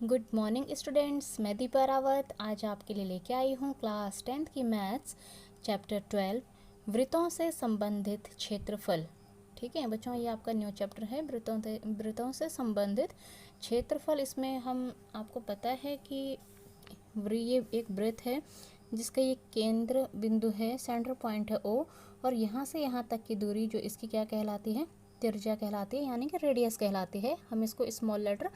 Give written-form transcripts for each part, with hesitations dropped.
Good morning students, मैं दीपा रावत आज आपके लिए लेके आई हूँ क्लास 10th की मैथ्स चैप्टर 12 वृत्तों से संबंधित क्षेत्रफल। ठीक है बच्चों, ये आपका न्यू चैप्टर है वृत्तों से संबंधित क्षेत्रफल। इसमें हम आपको पता है कि ये एक वृत्त है जिसका ये केंद्र बिंदु है, सेंटर पॉइंट है O, और यहाँ से यहाँ तक की दूरी जो इसकी क्या कहलाती है, त्रिज्या कहलाती है, यानी कि रेडियस कहलाती है। हम इसको स्मॉल लेटर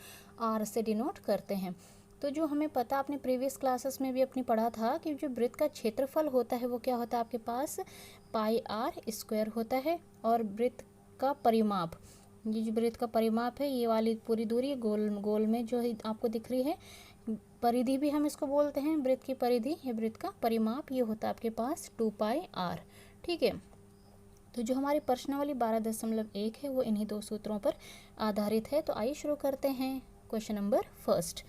r से डिनोट करते हैं। तो जो हमें पता, आपने प्रीवियस क्लासेस में भी अपनी पढ़ा था कि जो वृत्त का क्षेत्रफल होता है वो क्या होता है आपके पास, पाई आर स्क्वायर होता है। और वृत्त का परिमाप, ये जो वृत्त का परिमाप है, ये वाली पूरी दूरी गोल गोल में जो आपको दिख रही है, परिधि भी हम इसको बोलते हैं, वृत्त की परिधि, ये वृत्त का परिमाप, ये होता है आपके पास 2 पाई आर। ठीक है, तो जो हमारी प्रश्नावली 12.1 है वो इन्हीं दो सूत्रों पर आधारित है। तो आइए शुरू करते हैं क्वेश्चन नंबर फर्स्ट।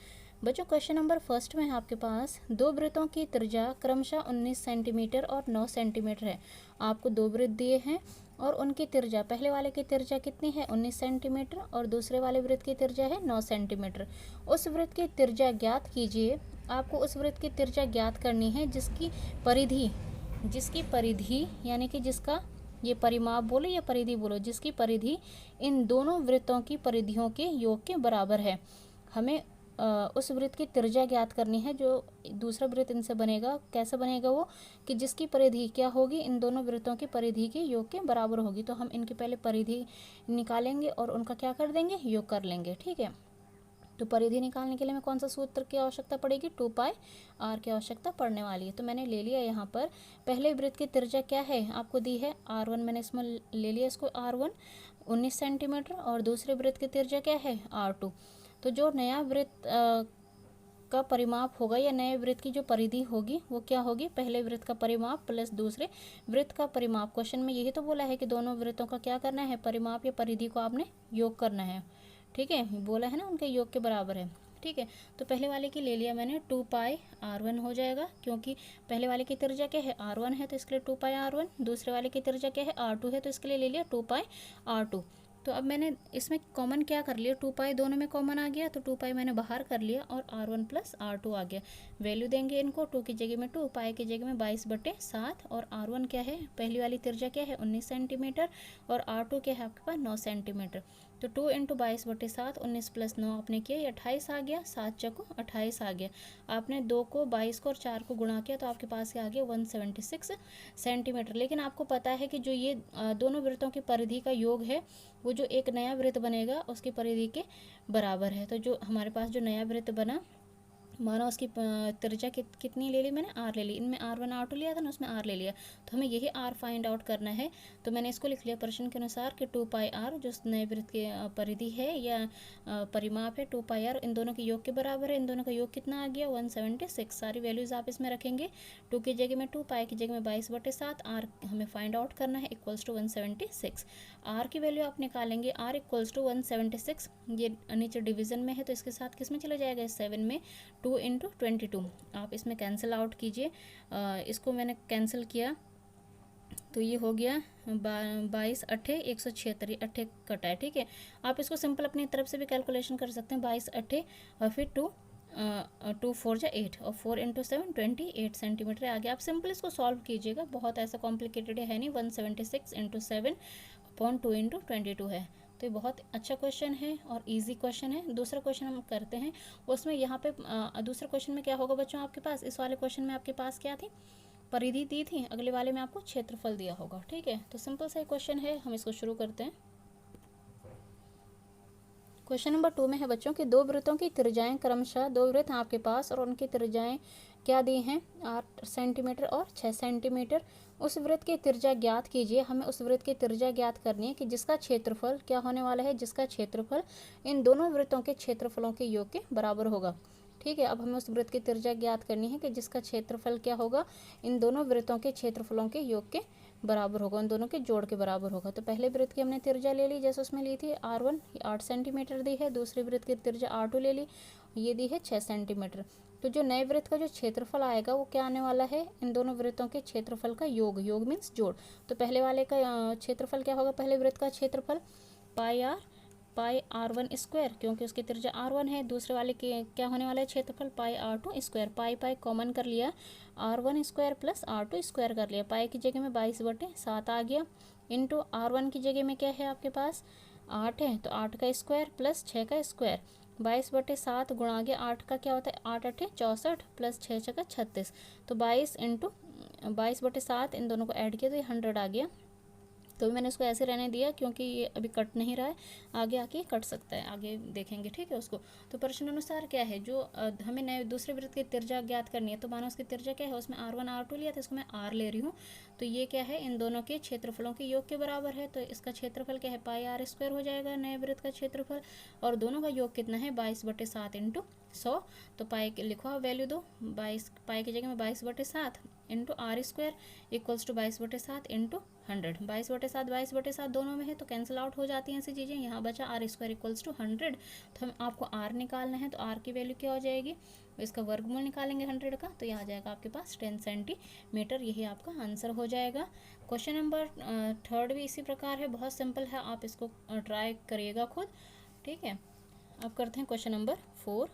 बच्चों, क्वेश्चन नंबर फर्स्ट में है आपके पास दो वृत्तों की त्रिज्या क्रमशः 19 सेंटीमीटर और 9 सेंटीमीटर है। आपको दो वृत्त दिए हैं और उनकी त्रिज्या, पहले वाले की त्रिज्या कितनी है 19 सेंटीमीटर और दूसरे वाले वृत्त की त्रिज्या है 9 सेंटीमीटर। उस वृत्त की त्रिज्या ज्ञात कीजिए। आपको उस वृत्त की त्रिज्या ज्ञात करनी है जिसकी परिधि यानी कि जिसका ये परिमाप बोलो या परिधि बोलो, जिसकी परिधि इन दोनों वृत्तों की परिधियों के योग के बराबर है। हमें उस वृत्त की त्रिज्या ज्ञात करनी है जो दूसरा वृत्त इनसे बनेगा। कैसे बनेगा वो, कि जिसकी परिधि क्या होगी, इन दोनों वृत्तों की परिधि के योग के बराबर होगी। तो हम इनकी पहले परिधि निकालेंगे और उनका क्या कर देंगे, योग कर लेंगे। ठीक है, तो परिधि निकालने के लिए हमें कौन सा सूत्र की आवश्यकता पड़ेगी, 2 पाई आर की आवश्यकता पड़ने वाली है। तो मैंने ले लिया यहाँ पर पहले वृत्त की त्रिज्या क्या है आपको दी है r1, मैंने इसमें ले लिया इसको r1 19 सेंटीमीटर, और दूसरे वृत्त की त्रिज्या क्या है r2। तो जो नया वृत्त का परिमाप होगा या नए वृत्त की जो परिधि होगी वो क्या होगी, पहले वृत्त का परिमाप प्लस दूसरे वृत्त का परिमाप। क्वेश्चन में यही तो बोला है कि दोनों वृत्तों का क्या करना है, परिमाप या परिधि को आपने योग करना है। ठीक है, बोला है ना उनके योग के बराबर है। ठीक है, तो पहले वाले की ले लिया मैंने 2 पाई r1 हो जाएगा, क्योंकि पहले वाले की त्रिज्या क्या है r1 है तो इसके लिए 2 पाई r1, दूसरे वाले की त्रिज्या क्या है r2 है तो इसके लिए ले लिया 2 पाई r2। तो अब मैंने इसमें कॉमन क्या कर लिया, 2 पाई दोनों में कॉमन आ गया, तो 2 पाई मैंने बाहर कर लिया और r1 प्लस r2 आ गया। वैल्यू देंगे इनको, 2 की जगह में 2, पाई की जगह में 22/7, और r1 क्या है, पहली वाली त्रिज्या क्या है 19 सेंटीमीटर, और r2 क्या है आपके पास 9 सेंटीमीटर। तो 2 × 22/7, 19 + 9 आपने किया, ये 28 आ गया, 7 चौको 28 आ गया। आपने 2 को 22 को और 4 को गुणा किया तो आपके पास क्या आ गया 176 सेंटीमीटर। लेकिन आपको पता है कि जो ये दोनों वृत्तों की परिधि का योग है वो जो एक नया वृत्त बनेगा उसकी परिधि के बराबर है। तो जो हमारे पास जो नया वृत्त बना, माना उसकी त्रिज्या कितनी ले ली मैंने, आर ले ली, इनमें r1 r2 लिया था ना, उसमें r ले लिया, तो हमें यही r फाइंड आउट करना है। तो मैंने इसको लिख लिया प्रश्न के अनुसार कि 2 पाई r जो नए वृत्त की परिधि है या परिमाप है, 2 पाई r इन दोनों के योग के बराबर है। इन दोनों का योग कितना आ गया 176। सारी वैल्यूज़ आप इसमें रखेंगे, 2 की जगह में 2, पाई की जगह में 22/7, r हमें फाइंड आउट करना है इक्वल्स टू 176। r की वैल्यू आप निकालेंगे, r इक्वल्स टू 176, ये नीचे डिवीजन में है तो इसके साथ किस में चला जाएगा, 7 में, 2 × 22। आप इसमें कैंसिल आउट कीजिए, इसको मैंने कैंसिल किया तो ये हो गया 22 अट्ठे 176, ये अट्ठे कटा है। ठीक है, आप इसको सिंपल अपनी तरफ से भी कैलकुलेशन कर सकते हैं, 22 अट्ठे और फिर 2 4 जा 8 और 4 × 7 28 सेंटीमीटर आ गया। आप सिंपल इसको सॉल्व कीजिएगा, बहुत ऐसा कॉम्प्लिकेटेड है नहीं, 176 × 7/2 × 22 है। तो ये बहुत अच्छा क्वेश्चन है और इजी क्वेश्चन है। दूसरा क्वेश्चन हम करते हैं, उसमें यहाँ पे दूसरे क्वेश्चन में क्या होगा बच्चों, आपके पास इस वाले क्वेश्चन में आपके पास क्या थी, परिधि दी थी, अगले वाले में आपको क्षेत्रफल दिया होगा। ठीक है, तो सिंपल सा क्वेश्चन है, हम इसको शुरू करते हैं। क्वेश्चन नंबर 2 में है बच्चों कि दो वृत्तों की त्रिज्याएं क्रमशः, दो वृत्त हैं आपके पास और उनकी त्रिज्याएं क्या दी हैं 8 सेंटीमीटर और 6 सेंटीमीटर। उस वृत्त की त्रिज्या ज्ञात कीजिए। हमें उस वृत्त की त्रिज्या ज्ञात करनी है कि जिसका क्षेत्रफल क्या होने वाला है, जिसका क्षेत्रफल इन दोनों वृत्तों के क्षेत्रफलों के योग के बराबर होगा। ठीक है, अब हमें उस वृत्त की त्रिज्या ज्ञात करनी है कि जिसका क्षेत्रफल क्या होगा, इन दोनों वृत्तों के क्षेत्रफलों के योग के बराबर होगा, उन दोनों के जोड़ के बराबर होगा। तो पहले वृत्त की हमने त्रिज्या ले ली, जैसे उसमें ली थी r1 8 सेंटीमीटर दी है, दूसरे वृत्त की त्रिज्या r2 ले ली, ये दी है 6 सेंटीमीटर। तो जो नए वृत्त का जो क्षेत्रफल आएगा वो क्या आने वाला है, इन दोनों वृत्तों के क्षेत्रफल का योग, योग मीन्स जोड़। तो पहले वाले का क्षेत्रफल क्या होगा, पहले वृत्त का क्षेत्रफल पाई r पाई r1 स्क्वायर, क्योंकि उसकी त्रिज्या r1 है। दूसरे वाले के क्या होने वाला है क्षेत्रफल पाई r2 स्क्वायर। पाई पाई कॉमन कर लिया, r1 square plus r2 square कर लिया। पाई की जगह में 22/7 आ गया, इंटू r1 की जगह में क्या है आपके पास 8 है, तो 8 का स्क्वायर प्लस 6 का स्क्वायर। 22/7 गुणा के 8 का क्या होता है 8 8 64 प्लस 6 6 का 36, तो 22 इंटू 22/7 इन दोनों को ऐड किया तो ये 100 आ गया। तो मैंने इसको ऐसे रहने दिया क्योंकि ये अभी कट नहीं रहा है, आगे आके कट सकता है, आगे देखेंगे, ठीक है उसको। तो प्रश्न अनुसार क्या है, जो हमें नए दूसरे वृत्त की त्रिज्या ज्ञात करनी है, तो मानो उसकी त्रिज्या क्या है, उसमें r1 r2 लिया था, इसको मैं r ले रही हूँ, तो ये क्या है इन दोनों के क्षेत्रफलों के योग के बराबर है। तो इसका क्षेत्रफल क्या है पाई r स्क्वायर हो जाएगा नए वृत्त का क्षेत्रफल, और दोनों का योग कितना है 22/7 इंटू 100। तो पाई लिखो वैल्यू दो, 22 पाई की जगह में 22/7 into r square equals to 22/7 into 100। 22/7 22/7 दोनों में है तो कैंसिल आउट हो जाती हैं ऐसी चीज़ें। यहाँ बचा r स्क्वायर इक्वल्स टू 100। तो हम आपको r निकालना है, तो r की वैल्यू क्या हो जाएगी, इसका वर्गमूल निकालेंगे 100 का, तो यहाँ आ जाएगा आपके पास 10 सेंटीमीटर। यही आपका आंसर हो जाएगा। क्वेश्चन नंबर 3 भी इसी प्रकार है, बहुत सिंपल है, आप इसको ट्राई करिएगा खुद, ठीक है। अब करते हैं क्वेश्चन नंबर 4।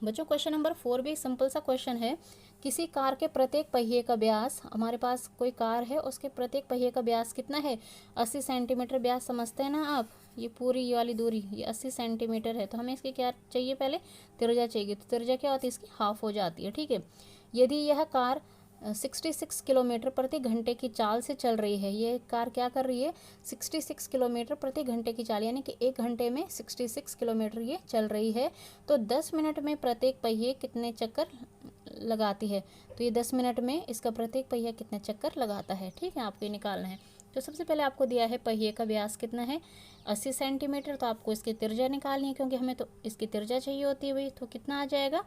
बच्चों क्वेश्चन नंबर 4 भी सिंपल सा क्वेश्चन है। किसी कार के प्रत्येक पहिए का व्यास, हमारे पास कोई कार है उसके प्रत्येक पहिए का व्यास कितना है 80 सेंटीमीटर व्यास, समझते हैं ना आप। ये पूरी ये वाली दूरी ये 80 सेंटीमीटर है, तो हमें इसकी क्या चाहिए पहले त्रिज्या चाहिए, तो त्रिज्या क्या होती है इसकी हाफ हो जाती है, ठीक है। यदि यह कार 66 किलोमीटर प्रति घंटे की चाल से चल रही है, ये कार क्या कर रही है 66 किलोमीटर प्रति घंटे की चाल, यानी कि 1 घंटे में 66 किलोमीटर ये चल रही है, तो 10 मिनट में प्रत्येक पहिए कितने चक्कर लगाती है। तो ये 10 मिनट में इसका प्रत्येक पहिया कितने चक्कर लगाता है, ठीक है, आपको ये निकालना है। तो सबसे पहले आपको दिया है पहिए का व्यास कितना है 80 सेंटीमीटर, तो आपको इसकी त्रिज्या निकालनी है, क्योंकि हमें तो इसकी त्रिज्या चाहिए होती है भाई, तो कितना आ जाएगा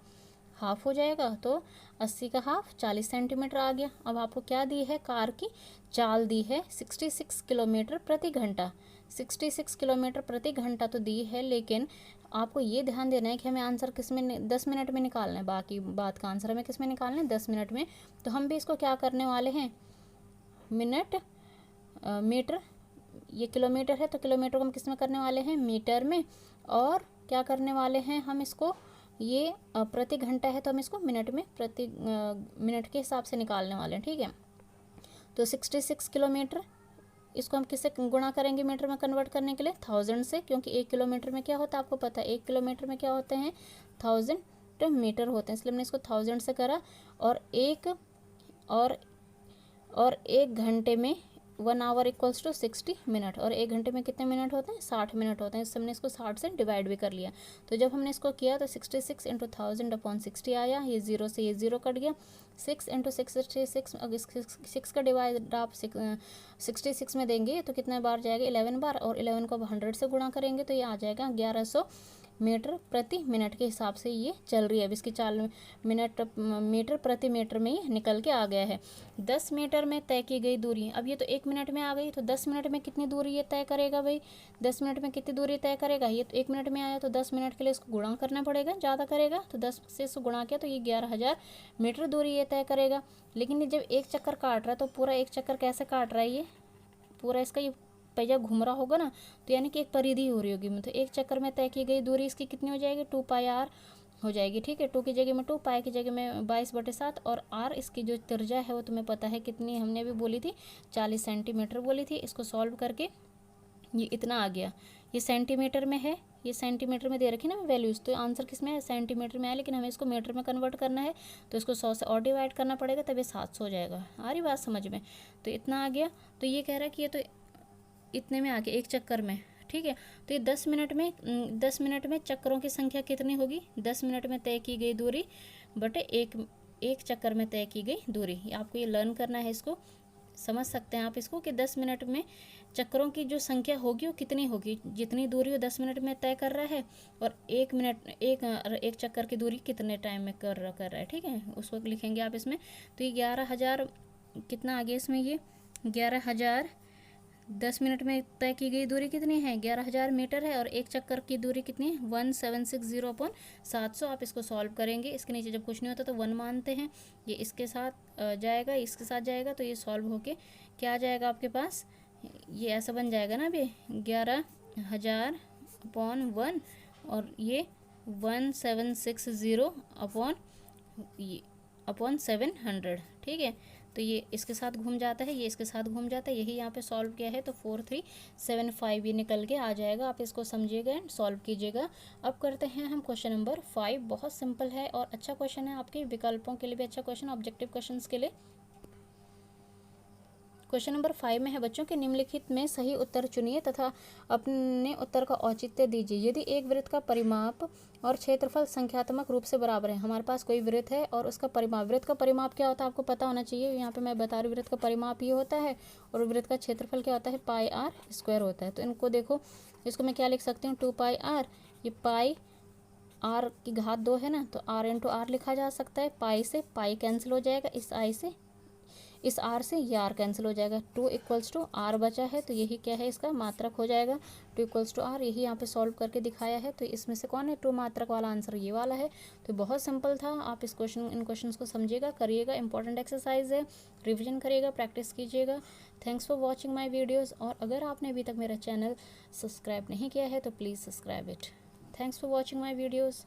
हाफ हो जाएगा, तो 80 का हाफ 40 सेंटीमीटर आ गया। अब आपको क्या दी है कार की चाल दी है 66 किलोमीटर प्रति घंटा, 66 किलोमीटर प्रति घंटा तो दी है, लेकिन आपको ये ध्यान देना है कि हमें आंसर किस में 10 मिनट में निकालना है, बाकी बात का आंसर हमें किस में निकालना है 10 मिनट में। तो हम भी इसको क्या करने वाले हैं मिनट मीटर, ये किलोमीटर है तो किलोमीटर को हम किस में करने वाले हैं मीटर में, और क्या करने वाले हैं हम इसको ये प्रति घंटा है तो हम इसको मिनट में प्रति मिनट के हिसाब से निकालने वाले हैं, ठीक है। तो 66 किलोमीटर इसको हम किससे गुणा करेंगे मीटर में कन्वर्ट करने के लिए 1000 से, क्योंकि 1 किलोमीटर में क्या होता है आपको पता है 1 किलोमीटर में क्या होते हैं 1000 मीटर होते हैं, इसलिए हमने इसको 1000 से करा। और एक घंटे में 1 आवर इक्वल्स टू 60 मिनट, और 1 घंटे में कितने मिनट होते हैं 60 मिनट होते हैं, इससे हमने इसको 60 से डिवाइड भी कर लिया। तो जब हमने इसको किया तो 66 इंटू 1000/60 आया, ये 0 से ये 0 कट गया, 6 इंटू 66, अगर 6 का डिवाइड आप 66 में देंगे तो कितने बार जाएगा 11 बार, और 11 को अब 100 से गुणा करेंगे तो ये आ जाएगा 1100 मीटर प्रति मिनट के हिसाब से ये चल रही है। अब इसकी चाल मीटर प्रति मीटर में ये निकल के आ गया है। 10 मीटर में तय की गई दूरी, अब ये तो 1 मिनट में आ गई, तो 10 मिनट में कितनी दूरी ये तय करेगा भाई 10 मिनट में कितनी दूरी तय करेगा, ये तो 1 मिनट में आया, तो 10 मिनट के लिए इसको गुणा करना पड़ेगा, ज़्यादा करेगा तो 10 से इसको गुणा किया तो ये 11,000 मीटर दूरी ये तय करेगा। लेकिन ये जब एक चक्कर काट रहा है तो पूरा एक चक्कर कैसे काट रहा है, ये पूरा इसका ये पहिया घूम रहा होगा ना, तो यानी कि एक परिधि हो रही होगी, मतलब एक चक्कर में तय की गई दूरी इसकी कितनी हो जाएगी 2πr हो जाएगी, ठीक है। 2 की जगह में 2, पाई की जगह में 22/7, और r इसकी जो त्रिज्या है वो तुम्हें पता है कितनी हमने भी बोली थी 40 सेंटीमीटर बोली थी। इसको सॉल्व करके ये इतना आ गया, ये सेंटीमीटर में है, ये सेंटीमीटर में दे रखी ना वैल्यूज़, तो आंसर किस में है सेंटीमीटर में है, लेकिन हमें इसको मीटर में कन्वर्ट करना है तो इसको 100 से और डिवाइड करना पड़ेगा तब ये 700 हो जाएगा। आ रही बात समझ में, तो इतना आ गया। तो ये कह रहा है कि ये तो इतने में आ गया एक चक्कर में, ठीक है। तो ये 10 मिनट में चक्करों की संख्या कितनी होगी 10 मिनट में तय की गई दूरी बटे एक चक्कर में तय की गई दूरी, आपको ये लर्न करना है, इसको समझ सकते हैं आप इसको कि 10 मिनट में चक्करों की जो संख्या होगी वो कितनी होगी, जितनी दूरी वो 10 मिनट में तय कर रहा है, और एक चक्कर की दूरी कितने टाइम में कर रहा है, ठीक है, उसको लिखेंगे आप इसमें। तो ये 11,000 कितना आ गया इसमें, ये 11,000 10 मिनट में तय की गई दूरी कितनी है 11,000 मीटर है, और एक चक्कर की दूरी कितनी है 1760/700। आप इसको सॉल्व करेंगे, इसके नीचे जब कुछ नहीं होता तो 1 मानते हैं, ये इसके साथ जाएगा इसके साथ जाएगा, तो ये सॉल्व होके क्या आ जाएगा आपके पास, ये ऐसा बन जाएगा ना अभी 1000 अपॉन 1 और ये 1760 अपॉन 700, ठीक है। तो ये इसके साथ घूम जाता है, ये इसके साथ घूम जाता है, यही यहाँ पे सॉल्व किया है तो 4375 ये निकल के आ जाएगा। आप इसको समझिएगा एंड सॉल्व कीजिएगा। अब करते हैं हम क्वेश्चन नंबर 5। बहुत सिंपल है और अच्छा क्वेश्चन है, आपके विकल्पों के लिए भी अच्छा क्वेश्चन, ऑब्जेक्टिव क्वेश्चंस के लिए। क्वेश्चन नंबर 5 में है बच्चों के निम्नलिखित में सही उत्तर चुनिए तथा अपने उत्तर का औचित्य दीजिए। यदि एक वृत्त का परिमाप और क्षेत्रफल संख्यात्मक रूप से बराबर है, हमारे पास कोई वृत्त है और उसका परिमाप, वृत्त का परिमाप क्या होता है आपको पता होना चाहिए। यहाँ पे मैं बता रही हूँ, वृत्त का परिमाप ये होता है और वृत्त का क्षेत्रफल क्या होता है, पाई आर स्क्वायर होता है। तो इनको देखो, इसको मैं क्या लिख सकती हूँ, 2 पाई आर, ये पाई आर की घात 2 है ना, तो आर इंटू आर लिखा जा सकता है। पाई से पाई कैंसिल हो जाएगा, इस आई से इस आर से ये आर कैंसिल हो जाएगा। 2 इक्वल्स टू आर बचा है, तो यही क्या है, इसका मात्रक हो जाएगा। 2 इक्वल्स टू आर, यही यहाँ पे सॉल्व करके दिखाया है। तो इसमें से कौन है 2 मात्रक वाला आंसर, ये वाला है। तो बहुत सिंपल था, आप इस इन क्वेश्चंस को समझिएगा, करिएगा। इंपॉर्टेंट एक्सरसाइज है, रिविजन करिएगा, प्रैक्टिस कीजिएगा। Thanks for watching my videos. और अगर आपने अभी तक मेरा चैनल सब्सक्राइब नहीं किया है तो please subscribe it. Thanks for watching my videos.